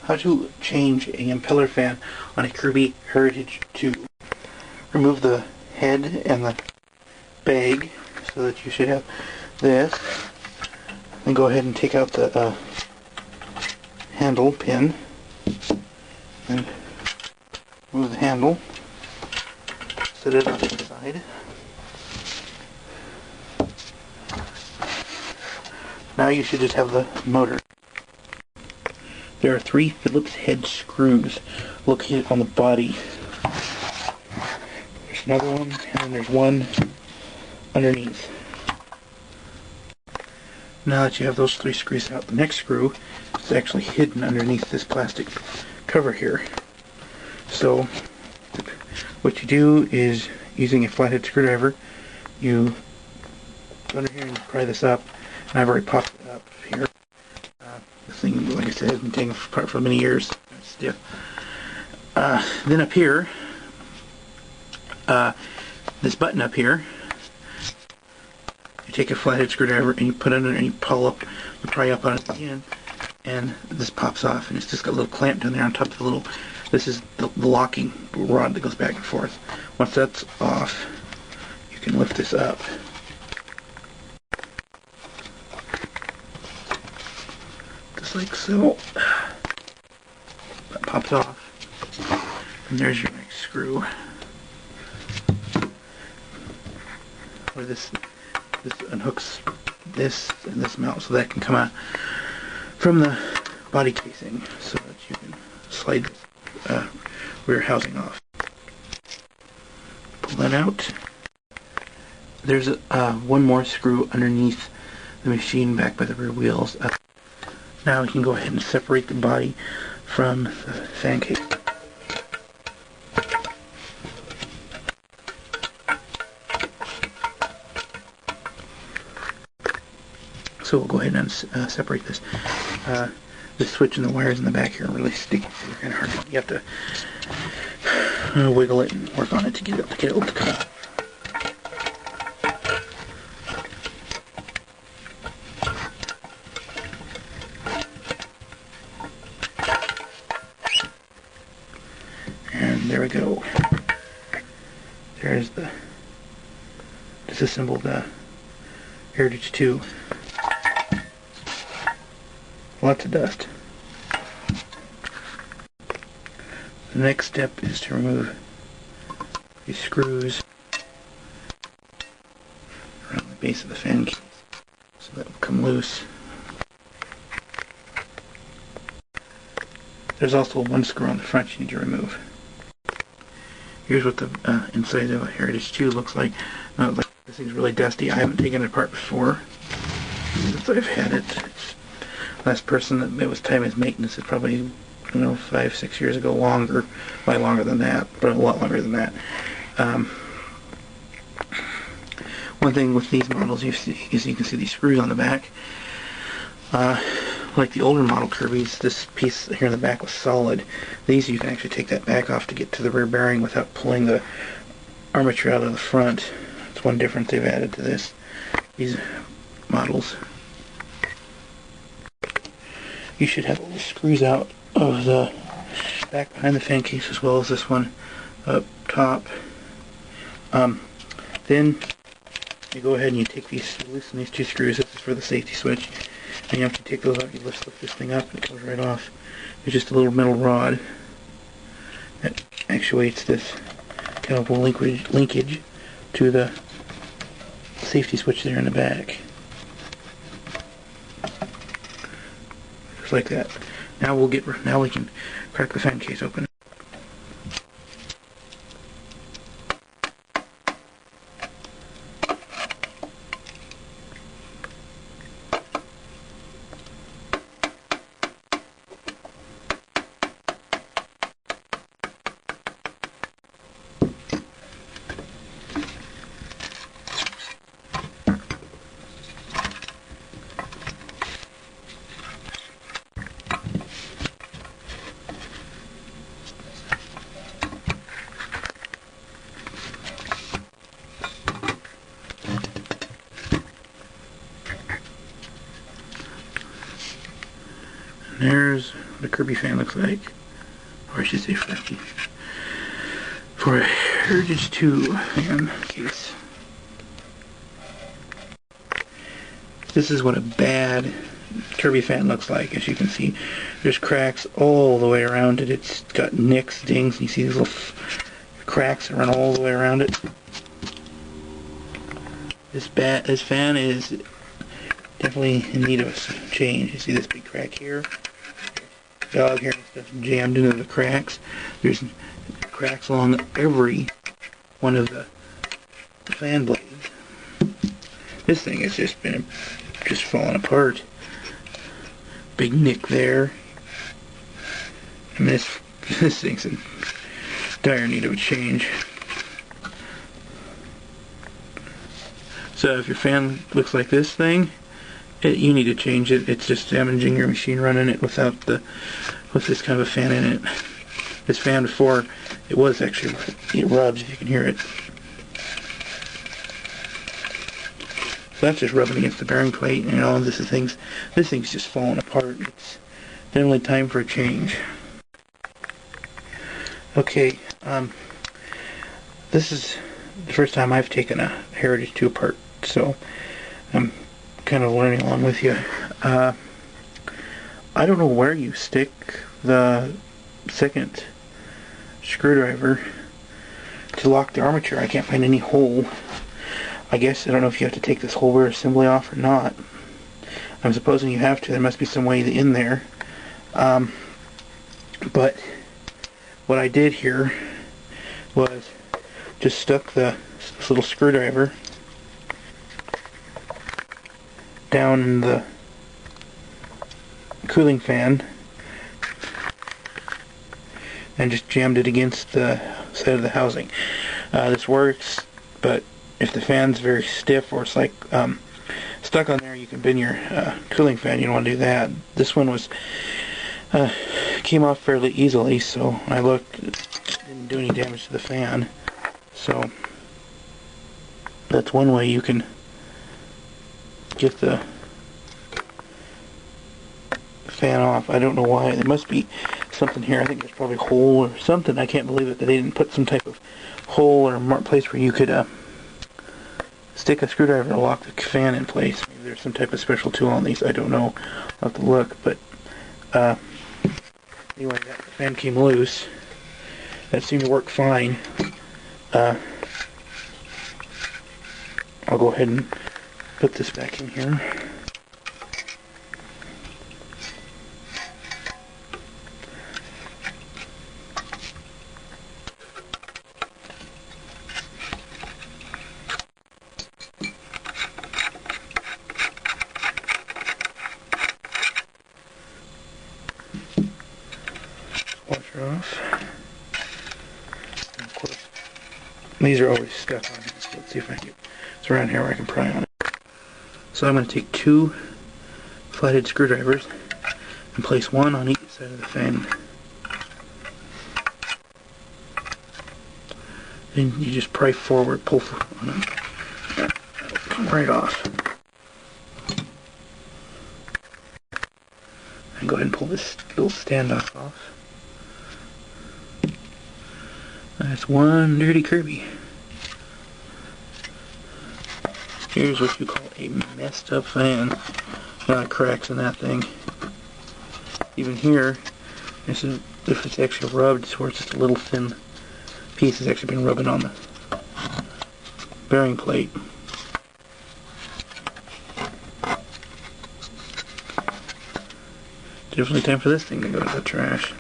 How to change a impeller fan on a Kirby Heritage 2. Remove the head and the bag so that you should have this. Then go ahead and take out the handle pin and remove the handle. Set it on the side. Now you should just have the motor. There are 3 Phillips head screws located on the body. There's another one, and then there's one underneath. Now that you have those 3 screws out, the next screw is actually hidden underneath this plastic cover here. So what you do is, using a flathead screwdriver, you go under here and pry this up, and I've already popped it up here. This thing, like I said, has been taken apart for many years. It's stiff. Then up here, this button up here, you take a flathead screwdriver and you put it under and you pull up, you pry up on it again, and this pops off, and it's just got a little clamp down there on top of the little, this is the locking rod that goes back and forth. Once that's off, you can lift this up. Just like so. That pops off. And there's your next screw. Where this unhooks this and this mount so that can come out from the body casing so that you can slide this rear housing off. Pull that out. There's one more screw underneath the machine back by the rear wheels. Now we can go ahead and separate the body from the fan case. So we'll go ahead and separate this. The switch and the wires in the back here are really sticky, so they're kind of hard. You have to wiggle it and work on it to get it to come out. And there we go. There's the disassembled Heritage 2. Lots of dust. The next step is to remove these screws around the base of the fan case so that will come loose. There's also one screw on the front you need to remove. Here's what the inside of a Heritage 2 looks like. This thing's really dusty. I haven't taken it apart before since I've had it. Last person that was time as maintenance is probably, 5-6 years ago, longer, probably longer than that, but a lot longer than that. One thing with these models is you can see these screws on the back. Like the older model Kirby's, this piece here in the back was solid. These you can actually take that back off to get to the rear bearing without pulling the armature out of the front. That's one difference they've added to these models. You should have all the screws out of the back behind the fan case as well as this one up top. Then you go ahead and you loosen these 2 screws. This is for the safety switch. And you have to take those out. You lift this thing up and it comes right off. It's just a little metal rod that actuates this kind of linkage to the safety switch there in the back. Just like that. Now we can crack the fan case open. what a Kirby fan looks like. Or I should say for a Heritage 2 fan case. This is what a bad Kirby fan looks like. As you can see, there's cracks all the way around it. It's got nicks, dings, and you see these little cracks that run all the way around it. This fan is definitely in need of a change. You see this big crack here? Dog hair and stuff jammed into the cracks. There's cracks along every one of the fan blades. This thing has just falling apart. Big nick there. I mean, this thing's in dire need of a change. So if your fan looks like this thing, you need to change it. It's just damaging your machine running it with this kind of a fan in it. This fan before, it rubs if you can hear it. So that's just rubbing against the bearing plate, and all of this thing's just falling apart. It's definitely time for a change. Okay, this is the first time I've taken a Heritage 2 apart, so I'm kind of learning along with you. I don't know where you stick the second screwdriver to lock the armature. I can't find any hole. I guess I don't know if you have to take this whole rear assembly off or not. I'm supposing you have to. There must be some way in there. But what I did here was just stuck this little screwdriver down in the cooling fan and just jammed it against the side of the housing. This works, but if the fan's very stiff or it's like stuck on there, you can bend your cooling fan. You don't want to do that. This one came off fairly easily, so I looked, it didn't do any damage to the fan. So that's one way you can get the fan off. I don't know why. There must be something here. I think there's probably a hole or something. I can't believe it that they didn't put some type of hole or place where you could stick a screwdriver to lock the fan in place. Maybe there's some type of special tool on these. I don't know. I'll have to look. But anyway, that fan came loose. That seemed to work fine. I'll go ahead and put this back in here. Washer off. And of course, these are always stuck on here. So let's see if I can get it's around here where I can pry on it. So I'm going to take two flathead screwdrivers and place one on each side of the fan. Then you just pry forward, pull on it. That'll come right off. And go ahead and pull this little standoff off. That's one dirty Kirby. Here's what you call a messed up fan. A lot of cracks in that thing. Even here, this is if it's actually rubbed, it's where it's just a little thin piece has actually been rubbing on the bearing plate. Definitely time for this thing to go to the trash.